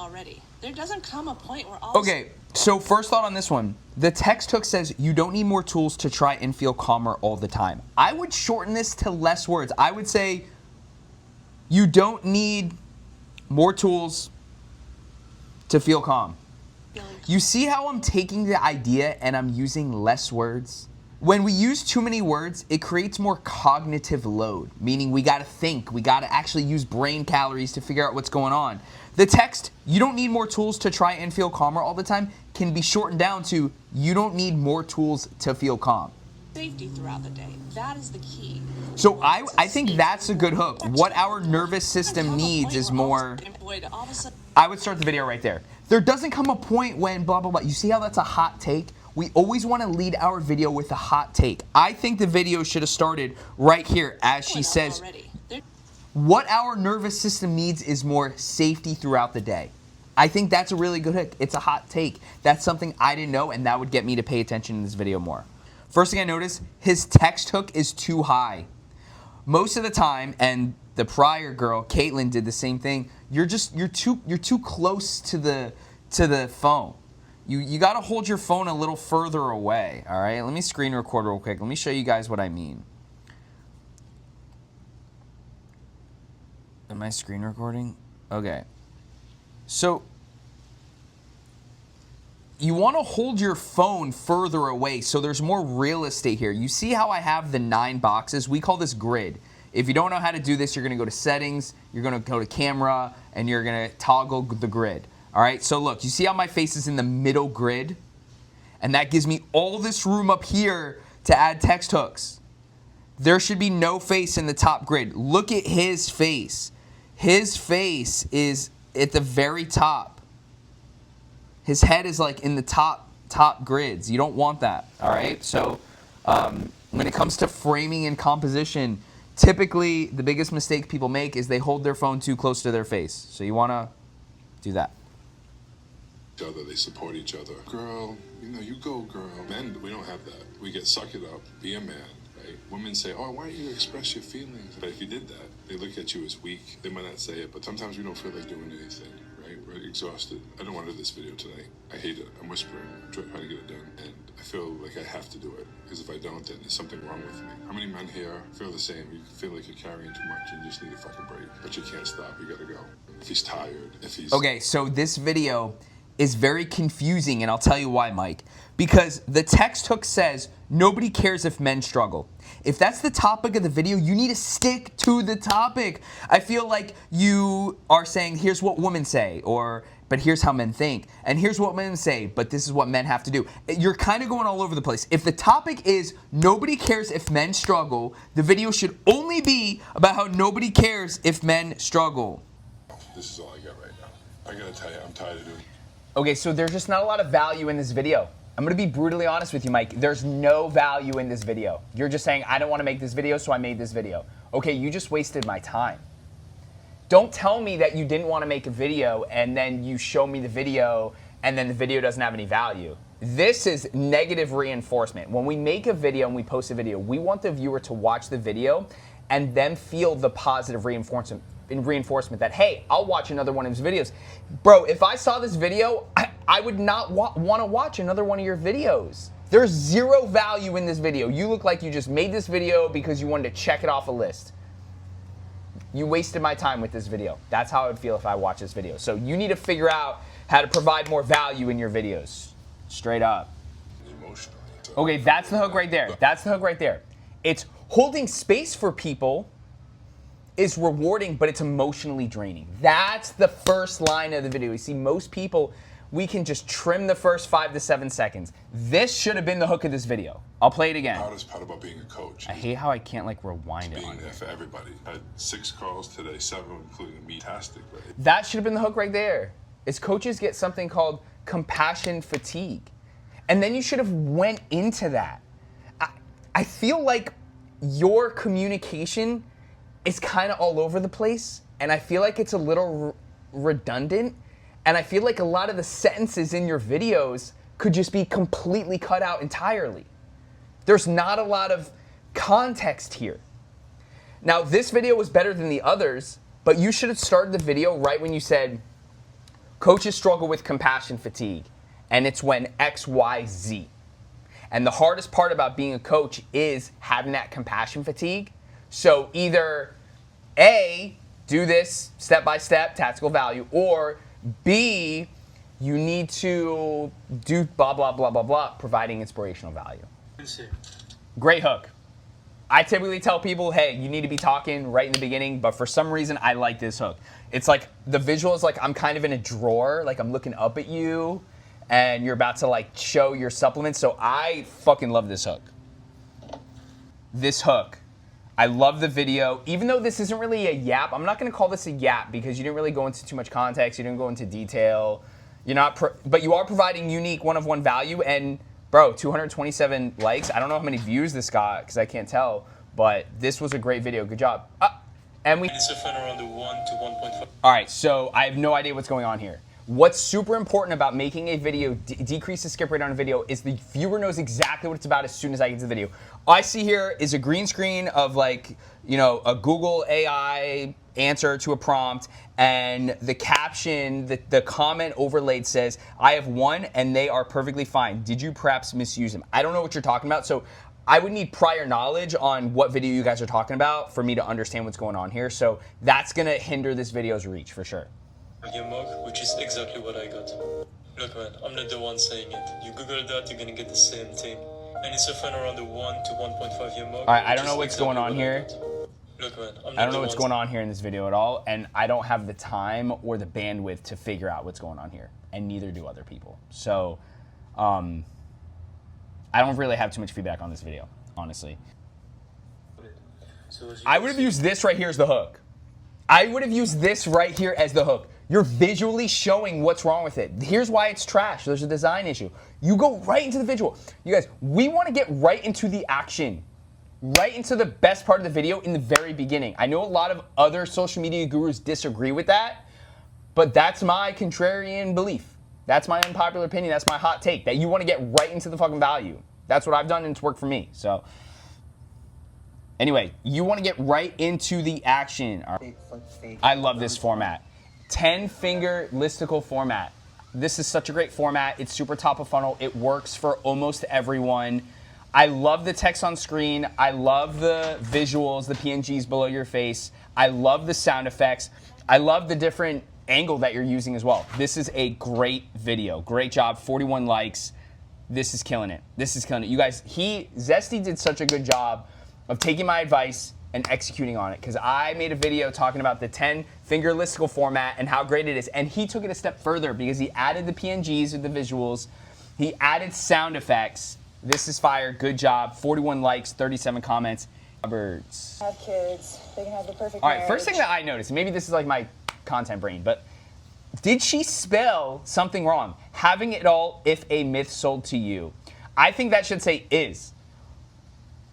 already. There doesn't come a point where all... Okay, so first thought on this one. The text hook says you don't need more tools to try and feel calmer all the time. I would shorten this to less words. I would say you don't need more tools to feel calm. You see how I'm taking the idea and I'm using less words? When we use too many words, it creates more cognitive load, meaning we gotta think, we gotta actually use brain calories to figure out what's going on. The text, you don't need more tools to try and feel calmer all the time, can be shortened down to, you don't need more tools to feel calm. Safety throughout the day. That is the key. So I think that's a good hook. What our nervous system needs is more... I would start the video right there. There doesn't come a point when blah, blah, blah. You see how that's a hot take? We always want to lead our video with a hot take. I think the video should have started right here as she says, what our nervous system needs is more safety throughout the day. I think that's a really good hook. It's a hot take. That's something I didn't know, and that would get me to pay attention in this video more. First thing I noticed, his text hook is too high. Most of the time, and the prior girl, Caitlin, did the same thing. You're too close to the phone. You got to hold your phone a little further away. All right, let me screen record real quick. Let me show you guys what I mean. Am I screen recording? Okay. So you want to hold your phone further away so there's more real estate here. You see how I have the 9 boxes? We call this grid. If you don't know how to do this, you're going to go to settings, you're going to go to camera, and you're going to toggle the grid. All right, so look, you see how my face is in the middle grid? And that gives me all this room up here to add text hooks. There should be no face in the top grid. Look at his face. His face is at the very top. His head is like in the top grids. You don't want that, all right? So when it comes to framing and composition, typically the biggest mistake people make is they hold their phone too close to their face. So you want to do that. Other, they support each other. Girl, you know, you go, girl. Men, we don't have that. We get suck it up, be a man, right? Women say, oh, why don't you express your feelings? But if you did that, they look at you as weak. They might not say it, but sometimes we don't feel like doing anything, right? We're exhausted. I don't want to do this video tonight. I hate it. I'm whispering. I'm trying to get it done. And I feel like I have to do it. Because if I don't, then there's something wrong with me. How many men here feel the same? You feel like you're carrying too much and you just need a fucking break. But you can't stop. You gotta go. If he's tired, if he's... Okay, so this video is very confusing, and I'll tell you why, Mike. Because the text hook says, nobody cares if men struggle. If that's the topic of the video, you need to stick to the topic. I feel like you are saying, here's what women say, or, but here's how men think, and here's what men say, but this is what men have to do. You're kind of going all over the place. If the topic is, nobody cares if men struggle, the video should only be about how nobody cares if men struggle. This is all I got right now. I gotta tell you, I'm tired of doing it. Okay, so there's just not a lot of value in this video. I'm gonna be brutally honest with you, Mike. There's no value in this video. You're just saying, I don't wanna make this video, so I made this video. Okay, you just wasted my time. Don't tell me that you didn't wanna make a video and then you show me the video and then the video doesn't have any value. This is negative reinforcement. When we make a video and we post a video, we want the viewer to watch the video and then feel the positive reinforcement that, hey, I'll watch another one of his videos. Bro, if I saw this video, I would not want to watch another one of your videos. There's zero value in this video. You look like you just made this video because you wanted to check it off a list. You wasted my time with this video. That's how I would feel if I watched this video. So you need to figure out how to provide more value in your videos. Straight up. Emotionally. Okay, that's the hook right there. That's the hook right there. It's holding space for people is rewarding, but it's emotionally draining. That's the first line of the video. You see, most people, we can just trim the first 5 to 7 seconds. This should have been the hook of this video. I'll play it again. The hardest part about being a coach. I hate how I can't like rewind it. Being there for everybody. I had 6 calls today, 7 including me. Fantastic, right? That should have been the hook right there. Is coaches get something called compassion fatigue. And then you should have went into that. I feel like your communication is kind of all over the place, and I feel like it's a little redundant, and I feel like a lot of the sentences in your videos could just be completely cut out entirely. There's not a lot of context here. Now, this video was better than the others, but you should have started the video right when you said, Coaches struggle with compassion fatigue, and it's when X, Y, Z. And the hardest part about being a coach is having that compassion fatigue. So either A, do this step by step, tactical value, or B, you need to do blah, blah, blah, blah, blah, providing inspirational value. Great hook. I typically tell people, hey, you need to be talking right in the beginning, but for some reason, I like this hook. It's like, the visual is like I'm kind of in a drawer, like I'm looking up at you, and you're about to like show your supplements, so I fucking love this hook. This hook. I love the video. Even though this isn't really a yap, I'm not gonna call this a yap because you didn't really go into too much context, you didn't go into detail. You're not, but you are providing unique one-of-one value, and bro, 227 likes. I don't know how many views this got because I can't tell, but this was a great video. Good job. And it's a fun around the 1 to 1.5. All right, so I have no idea what's going on here. What's super important about making a video, decrease the skip rate on a video, is the viewer knows exactly what it's about as soon as I get to the video. All I see here is a green screen of like, you know, a Google AI answer to a prompt, and the caption, the comment overlaid says, I have one and they are perfectly fine. Did you perhaps misuse them? I don't know what you're talking about, so I would need prior knowledge on what video you guys are talking about for me to understand what's going on here. So that's gonna hinder this video's reach for sure. Your mug, which is exactly what I got. Look man, I'm not the one saying it. You Google that, you're gonna get the same thing. And it's a fan around the 1 to 1.5 year mug. All right, I don't know what's going on here. Look man, I'm not I don't know what's going on here in this video at all, and I don't have the time or the bandwidth to figure out what's going on here, and neither do other people. So, I don't really have too much feedback on this video, honestly. So I would have used this right here as the hook. I would have used this right here as the hook. You're visually showing what's wrong with it. Here's why it's trash. There's a design issue. You go right into the visual. You guys, we want to get right into the action. Right into the best part of the video in the very beginning. I know a lot of other social media gurus disagree with that, but that's my contrarian belief. That's my unpopular opinion. That's my hot take, that you want to get right into the fucking value. That's what I've done, and it's worked for me. So anyway, you want to get right into the action. I love this format. 10-finger listicle format. This is such a great format. It's super top of funnel. It works for almost everyone. I love the text on screen. I love the visuals, the PNGs below your face. I love the sound effects. I love the different angle that you're using as well. This is a great video. Great job. 41 likes. This is killing it. This is killing it. You guys, Zesty did such a good job of taking my advice and executing on it, because I made a video talking about the 10-finger listicle format and how great it is, and he took it a step further because he added the PNGs with the visuals. He added sound effects. This is fire. Good job. 41 likes, 37 comments. Roberts. Have kids. They can have the perfect All right, marriage. first thing that I noticed, maybe this is like my content brain, but did she spell something wrong? Having it all if a myth sold to you. I think that should say is.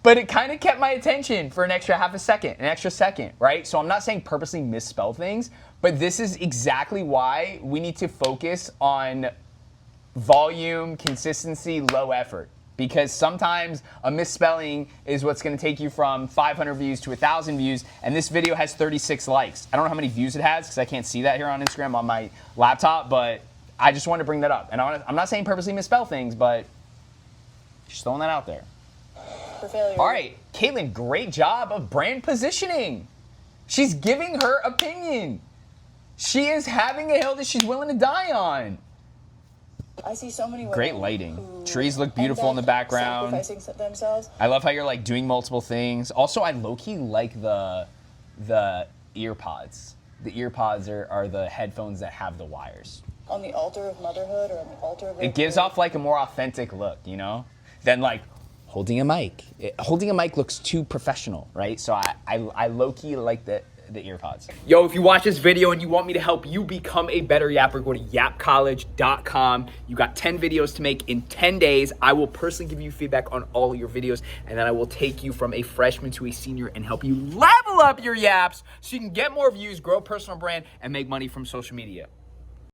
But it kind of kept my attention for an extra half a second, an extra second, right? So I'm not saying purposely misspell things, but this is exactly why we need to focus on volume, consistency, low effort. Because sometimes a misspelling is what's going to take you from 500 views to 1,000 views, and this video has 36 likes. I don't know how many views it has because I can't see that here on Instagram on my laptop, but I just wanted to bring that up. And I'm not saying purposely misspell things, but just throwing that out there. For failure. All right, Caitlin, great job of brand positioning. She's giving her opinion. She is having a hill that she's willing to die on. I see so many women Great lighting. who Trees look end beautiful in the up background. sacrificing themselves. I love how you're like doing multiple things. Also, I low-key like the ear pods. The ear pods are the headphones that have the wires. On the altar of motherhood or on the altar of It gives off like a more authentic look, you know, than like holding a mic. Holding a mic looks too professional, right? So I low-key like the ear pods. Yo, if you watch this video and you want me to help you become a better yapper, go to yapcollege.com. You got 10 videos to make in 10 days. I will personally give you feedback on all of your videos, and then I will take you from a freshman to a senior and help you level up your yaps so you can get more views, grow a personal brand, and make money from social media.